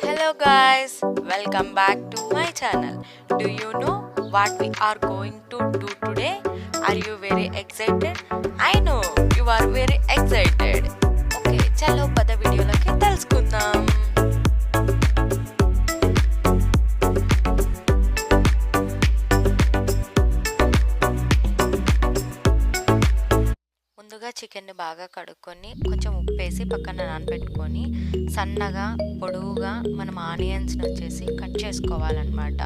Hello guys, welcome back to my channel. Do you know what we are going to do today? Are you very excited? I know you are very excited. Okay, చలో పద వీడియోలోకి తెలుసుకుందాం. ముందుగా చికెన్ని బాగా కడుక్కొని కొంచెం ఉప్పు వేసి పక్కన నానబెట్టుకొని సన్నగా పొడవుగా మనం ఆనియన్స్ని వచ్చేసి కట్ చేసుకోవాలన్నమాట.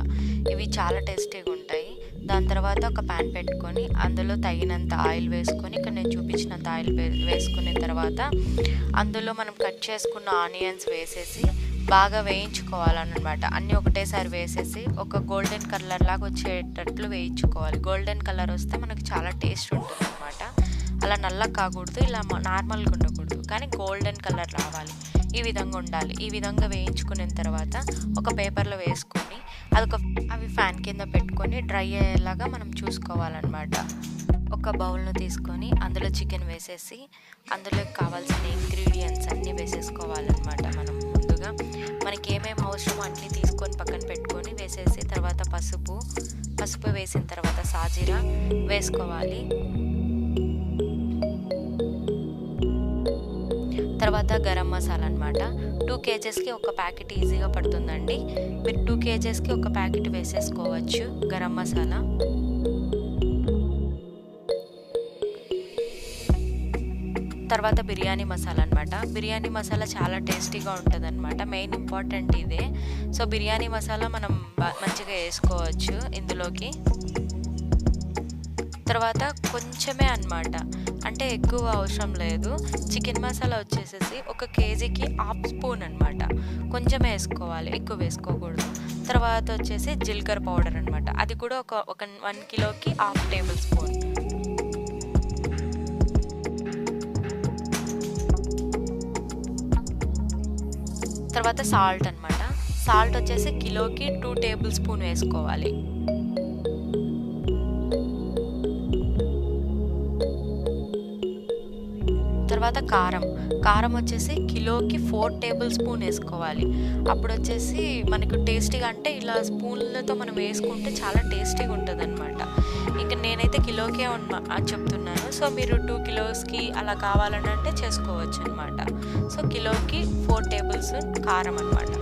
ఇవి చాలా టేస్టీగా ఉంటాయి. దాని తర్వాత ఒక ప్యాన్ పెట్టుకొని అందులో తగినంత ఆయిల్ వేసుకొని ఇక్కడ నేను చూపించినంత ఆయిల్ వేసుకున్న తర్వాత అందులో మనం కట్ చేసుకున్న ఆనియన్స్ వేసేసి బాగా వేయించుకోవాలన్నమాట. అన్నీ ఒకటేసారి వేసేసి ఒక గోల్డెన్ కలర్ లాగా వచ్చేటట్లు వేయించుకోవాలి. గోల్డెన్ కలర్ వస్తే మనకి చాలా టేస్ట్ ఉంటుంది అన్నమాట. అలా నల్లగా కాకూడదు, ఇలా నార్మల్గా ఉండకూడదు, కానీ గోల్డెన్ కలర్ రావాలి. ఈ విధంగా ఉండాలి. ఈ విధంగా వేయించుకున్న తర్వాత ఒక పేపర్లో వేసుకొని అవి ఫ్యాన్ కింద పెట్టుకొని డ్రై అయ్యేలాగా మనం చూసుకోవాలన్నమాట. ఒక బౌల్ను తీసుకొని అందులో చికెన్ వేసేసి అందులోకి కావాల్సిన ఇంగ్రీడియంట్స్ అన్నీ వేసేసుకోవాలన్నమాట. మనం ముందుగా మనకి ఏమేమి అవసరమో అన్నీ తీసుకొని పక్కన పెట్టుకొని వేసేసి తర్వాత పసుపు వేసిన తర్వాత సాజీరా వేసుకోవాలి. తర్వాత గరం మసాలా అనమాట. 2 kgsకి ఒక ప్యాకెట్ ఈజీగా పడుతుందండి. మీరు 2 kgsకి ఒక ప్యాకెట్ వేసేసుకోవచ్చు గరం మసాలా. తర్వాత బిర్యానీ మసాలా అనమాట. బిర్యానీ మసాలా చాలా టేస్టీగా ఉంటుంది అనమాట. మెయిన్ ఇంపార్టెంట్ ఇదే. సో బిర్యానీ మసాలా మనం మంచిగా వేసుకోవచ్చు ఇందులోకి. తర్వాత కొంచెమే అన్నమాట, అంటే ఎక్కువ అవసరం లేదు. చికెన్ మసాలా వచ్చేసేసి 1 kgకి 1/2 స్పూన్ అనమాట. కొంచెమే వేసుకోవాలి, ఎక్కువ వేసుకోకూడదు. తర్వాత వచ్చేసి జీలకర్ర పౌడర్ అనమాట. అది కూడా ఒక 1 కిలోకి 1/2 టేబుల్ స్పూన్. తర్వాత సాల్ట్ అనమాట. సాల్ట్ వచ్చేసి కిలోకి 2 టేబుల్ స్పూన్ వేసుకోవాలి. తర్వాత కారం వచ్చేసి కిలోకి 4 టేబుల్ స్పూన్ వేసుకోవాలి. అప్పుడు వచ్చేసి మనకు టేస్టీగా, అంటే ఇలా స్పూన్లతో మనం వేసుకుంటే చాలా టేస్టీగా ఉంటుంది అనమాట. ఇంకా నేనైతే కిలోకే చెప్తున్నాను. సో మీరు 2 కిలోస్కి అలా కావాలని అంటే చేసుకోవచ్చు అనమాట. సో కిలోకి 4 టేబుల్ స్పూన్ కారం అనమాట.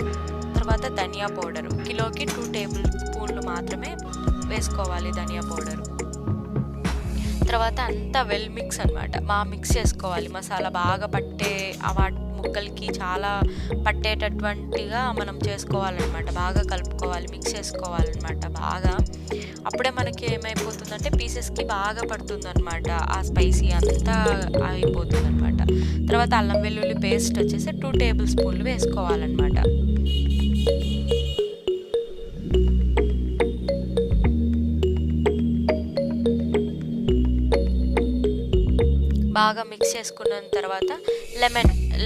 తర్వాత ధనియా పౌడరు కిలోకి 2 టేబుల్ స్పూన్లు మాత్రమే వేసుకోవాలి ధనియా పౌడరు. తర్వాత అంతా వెల్ మిక్స్ అనమాట. బాగా మిక్స్ చేసుకోవాలి. మసాలా బాగా వాటి ముక్కలకి చాలా పట్టేటటువంటిగా మనం చేసుకోవాలన్నమాట. బాగా కలుపుకోవాలి, మిక్స్ చేసుకోవాలన్నమాట బాగా. అప్పుడే మనకి ఏమైపోతుందంటే పీసెస్కి బాగా పడుతుంది అనమాట. ఆ స్పైసీ అంతా అయిపోతుంది అనమాట. తర్వాత అల్లం వెల్లుల్లి పేస్ట్ వచ్చేసి 2 టేబుల్ స్పూన్లు వేసుకోవాలన్నమాట. బాగా మిక్స్ చేసుకున్న తర్వాత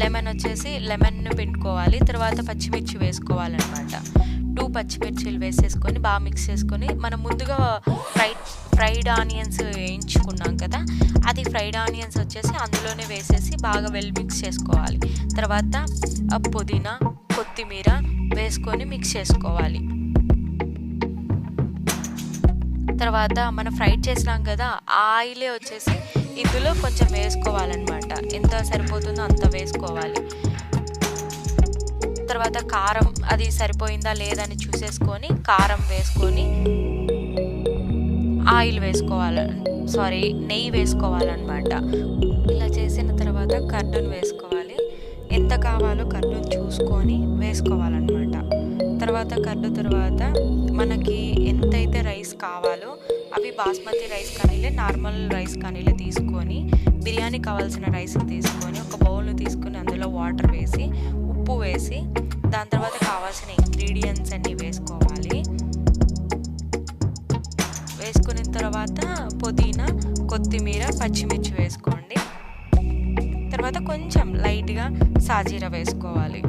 లెమన్ వచ్చేసి లెమన్ను పిండుకోవాలి. తర్వాత పచ్చిమిర్చి వేసుకోవాలన్నమాట. 2 పచ్చిమిర్చిలు వేసేసుకొని బాగా మిక్స్ చేసుకొని మనం ముందుగా ఫ్రైడ్ ఆనియన్స్ వేయించుకున్నాం కదా, అది ఫ్రైడ్ ఆనియన్స్ వచ్చేసి అందులోనే వేసేసి బాగా వెల్ మిక్స్ చేసుకోవాలి. తర్వాత పుదీనా కొత్తిమీర వేసుకొని మిక్స్ చేసుకోవాలి. తర్వాత మనం ఫ్రైడ్ చేసినాం కదా, ఆ ఆయిలే వచ్చేసి ఇందులో కొంచెం వేసుకోవాలన్నమాట. ఎంత సరిపోతుందో అంత వేసుకోవాలి. తర్వాత కారం అది సరిపోయిందా లేదని చూసేసుకొని కారం వేసుకొని నెయ్యి వేసుకోవాలన్నమాట. ఇలా చేసిన తర్వాత కర్డును వేసుకోవాలి. ఎంత కావాలో కర్డును చూసుకొని వేసుకోవాలన్నమాట. తర్వాత మనకి ఎంతైతే రైస్ కావాలో అవి బాస్మతి రైస్ కానీలే నార్మల్ రైస్ కానీలే తీసుకొని బిర్యానీ కావాల్సిన రైస్ తీసుకొని ఒక బౌల్ను తీసుకొని అందులో వాటర్ వేసి ఉప్పు వేసి దాని తర్వాత కావాల్సిన ఇంగ్రీడియంట్స్ అన్నీ వేసుకోవాలి. వేసుకున్న తర్వాత పుదీనా కొత్తిమీర పచ్చిమిర్చి వేసుకోండి. తర్వాత కొంచెం లైట్గా సాజీరా వేసుకోవాలి.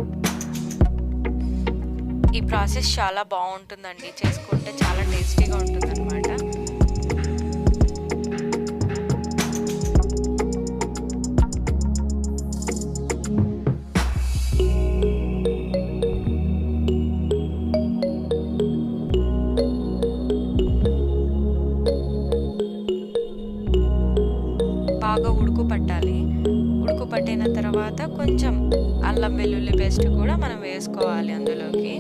ఈ ప్రాసెస్ చాలా బాగుంటుందండి. చేసుకుంటే చాలా టేస్టీగా ఉంటుంది అనమాట. తర్వాత కొంచెం అల్లం వెల్లుల్లి పేస్ట్ కూడా మనం వేసుకోవాలి అందులోకి.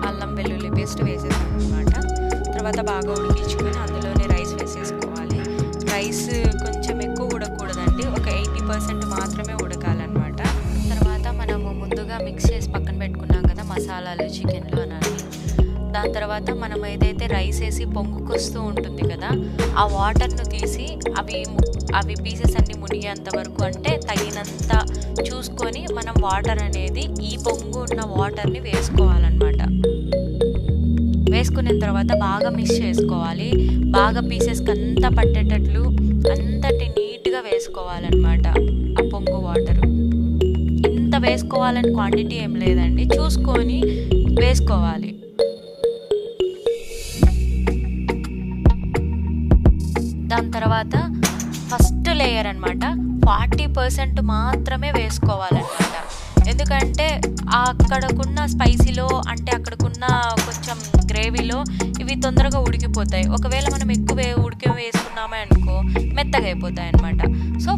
అల్లం వెల్లుల్లి పేస్ట్ వేసేసాం అనమాట. తర్వాత బాగా ఉడికించుకొని అందులోనే రైస్ వేసేసుకోవాలి. రైస్ కొంచెం ఎక్కువ ఉడకకూడదండి, ఒక 80% మాత్రమే ఉడకాలన్నమాట. తర్వాత మనము ముందుగా మిక్స్ చేసి పక్కన పెట్టుకున్నాం కదా మసాలాలు చికెన్లో అని, దాని తర్వాత మనం ఏదైతే రైస్ వేసి పొంగుకొస్తూ ఉంటుంది కదా, ఆ వాటర్ను తీసి అవి పీసెస్ అన్ని మునిగేంత వరకు, అంటే తగినంత చూసుకొని మనం వాటర్ అనేది ఈ పొంగు ఉన్న వాటర్ని వేసుకోవాలన్నమాట. వేసుకున్న తర్వాత బాగా మిక్స్ చేసుకోవాలి. బాగా పీసెస్కి అంతా పట్టేటట్లు అంతటి నీట్గా వేసుకోవాలన్నమాట ఆ పొంగు వాటరు. ఇంత వేసుకోవాలని క్వాంటిటీ ఏం లేదండి, చూసుకొని వేసుకోవాలి. దాని తర్వాత ఫస్ట్ లేయర్ అనమాట 40% మాత్రమే వేసుకోవాలన్నమాట. ఎందుకంటే అక్కడకున్న స్పైసీలో, అంటే అక్కడకున్న కొంచెం గ్రేవీలో ఇవి తొందరగా ఉడికిపోతాయి. ఒకవేళ మనం ఎక్కువ వేసుకున్నామే అనుకో మెత్తగా అయిపోతాయి అన్నమాట. సో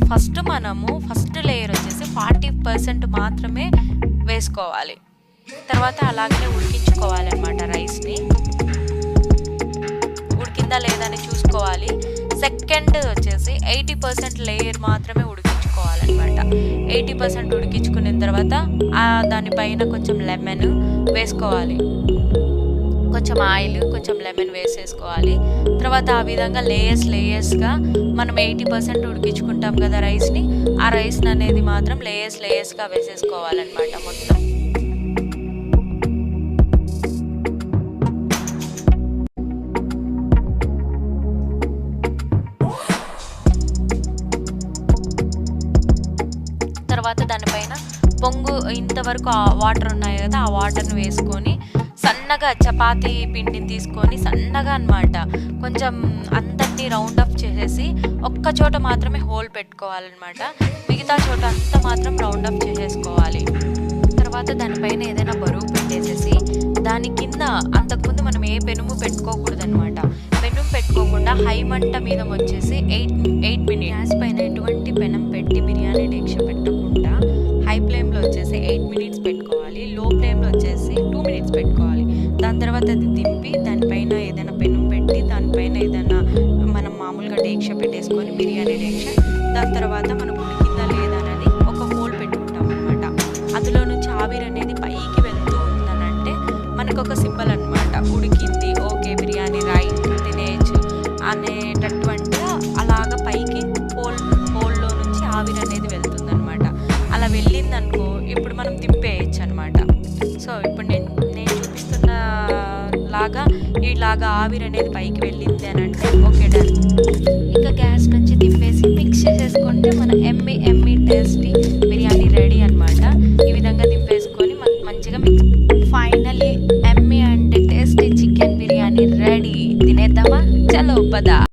ఫస్ట్ లేయర్ వచ్చేసి 40% మాత్రమే వేసుకోవాలి. తర్వాత అలాగే ఉడికించుకోవాలన్నమాట. రైస్ని ఉడికిందా లేదా అని చూసుకోవాలి. సెకండ్ వచ్చేసి 80% లేయర్ మాత్రమే ఉడికించుకోవాలన్నమాట. 80% ఉడికించుకున్న తర్వాత దానిపైన కొంచెం లెమన్ వేసుకోవాలి, కొంచెం ఆయిల్, కొంచెం లెమన్ వేసేసుకోవాలి. తర్వాత ఆ విధంగా లేయర్స్గా మనం 80% ఉడికించుకుంటాం కదా రైస్ని, ఆ రైస్ని అనేది మాత్రం లేయర్స్గా వేసేసుకోవాలన్నమాట మొత్తం. తర్వాత దానిపైన పొంగు ఇంతవరకు వాటర్ ఉన్నాయి కదా, ఆ వాటర్ని వేసుకొని సన్నగా చపాతీ పిండిని తీసుకొని సన్నగా అన్నమాట కొంచెం అంతటి రౌండ్ అప్ చేసేసి ఒక్క చోట మాత్రమే హోల్ పెట్టుకోవాలన్నమాట. మిగతా చోట అంతా మాత్రం రౌండ్ అప్ చేసేసుకోవాలి. తర్వాత దానిపైన ఏదైనా బరువు పెట్టేసేసి దాని కింద అంతకుముందు మనం ఏ పెనుము పెట్టుకోకూడదు అనమాట. పెనుము పెట్టుకోకుండా హై మంట మీద వచ్చేసి 8 మినిట్స్ గ్యాస్ పైన ఎటువంటి పెనం పెట్టి బిర్యానీ డీక్ష పెట్టకుండా హై ఫ్లేమ్లో వచ్చేసి 8 మినిట్స్ పెట్టుకోవాలి. లో ఫ్లేమ్లో వచ్చేసి 2 మినిట్స్ పెట్టుకోవాలి. దాని తర్వాత అది దింపి దానిపైన ఏదైనా పెనుము పెట్టి దానిపైన ఏదైనా మనం మామూలుగా డీక్ష పెట్టేసుకొని బిర్యానీ డీక్ష, దాని తర్వాత మనం ఉడికిందా లేదా అనేది ఒక హోల్ పెట్టుకుంటాం అనమాట. అందులో నుంచి ఆవిరి అనేది పైకి వెళ్తూ ఉందనంటే మనకు ఒక సింబల్ అనమాట, ఉడికింది, ఓకే బిర్యానీ రైట్ తినేయచ్చు అనేటట్టు. అంటే అలాగా పైకి హోల్లో నుంచి ఆవిరి అనేది వెళ్తుంది అనమాట. అలా వెళ్ళిందనుకో ఇప్పుడు మనం దింపేయచ్చు అనమాట. సో ఇప్పుడు నేను చూపిస్తున్న ఇలాగా ఆవిరి అనేది పైకి వెళ్ళింది అని అంటే ఓకే డన్. ఇంకా గ్యాస్ నుంచి దింపేసి మిక్స్ చేసేసుకుంటే మన ఎమ్మి